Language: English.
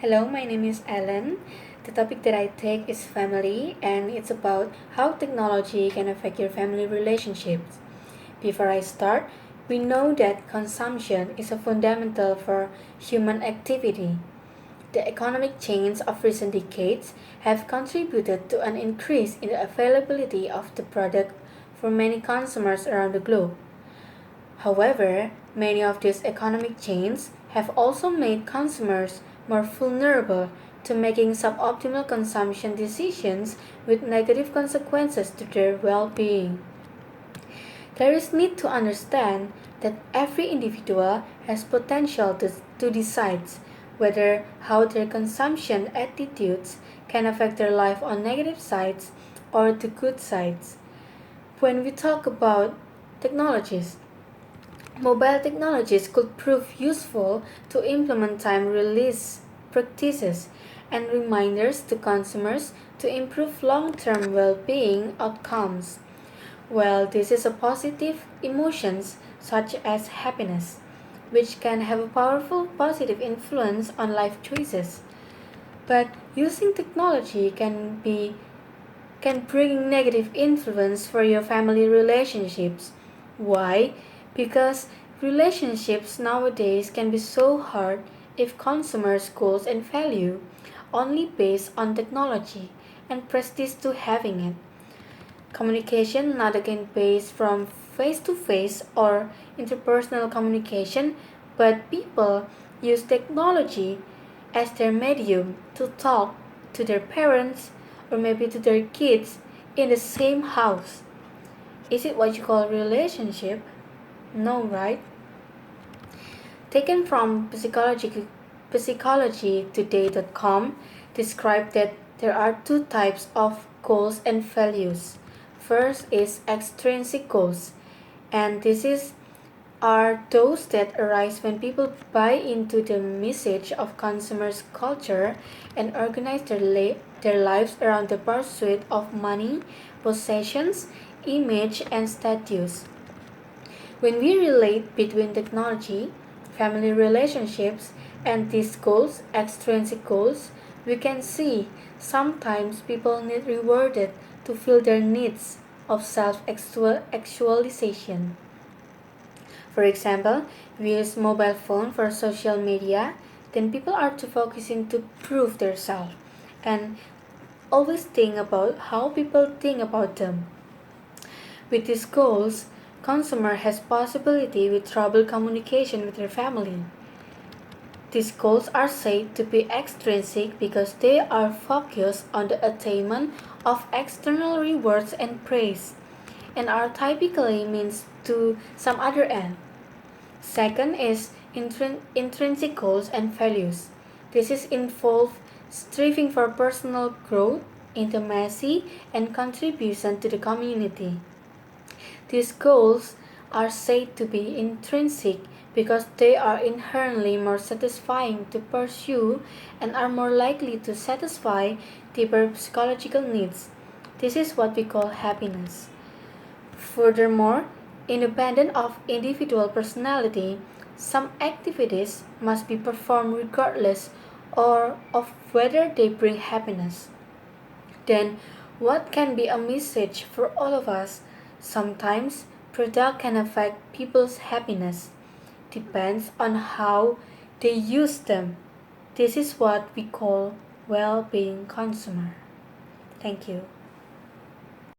Hello, my name is Ellen. The topic that I take is family, and it's about how technology can affect your family relationships. Before I start, we know that consumption is a fundamental for human activity. The economic change of recent decades have contributed to an increase in the availability of the product for many consumers around the globe. However, many of these economic chains have also made consumers more vulnerable to making suboptimal consumption decisions with negative consequences to their well-being. There is need to understand that every individual has potential to decide whether how their consumption attitudes can affect their life on negative sides or the good sides. When we talk about technologies, mobile technologies could prove useful to implement time release practices and reminders to consumers to improve long term well being outcomes. Well, this is a positive emotions such as happiness, which can have a powerful positive influence on life choices. But using technology can bring negative influence for your family relationships. Why? Because relationships nowadays can be so hard if consumers' goals and value only based on technology and prestige to having it. Communication not again based from face to face or interpersonal communication, but people use technology as their medium to talk to their parents or maybe to their kids in the same house. Is it what you call relationship? No, right? Taken from psychologytoday.com described that there are two types of goals and values. First is extrinsic goals, and are those that arise when people buy into the message of consumers' culture and organize their lives around the pursuit of money, possessions, image, and status. When we relate between technology, family relationships, and these goals, extrinsic goals, we can see sometimes people need rewarded to fill their needs of self actualization. For example, we use mobile phone for social media, then people are too focusing to prove themselves and always think about how people think about them. With these goals, consumer has possibility with trouble communication with their family. These goals are said to be extrinsic because they are focused on the attainment of external rewards and praise, and are typically means to some other end. Second is intrinsic goals and values. This is involved striving for personal growth, intimacy, and contribution to the community. These goals are said to be intrinsic because they are inherently more satisfying to pursue and are more likely to satisfy deeper psychological needs. This is what we call happiness. Furthermore, independent of individual personality, some activities must be performed regardless or of whether they bring happiness. Then, what can be a message for all of us? Sometimes, product can affect people's happiness. Depends on how they use them. This is what we call well-being consumer. Thank you.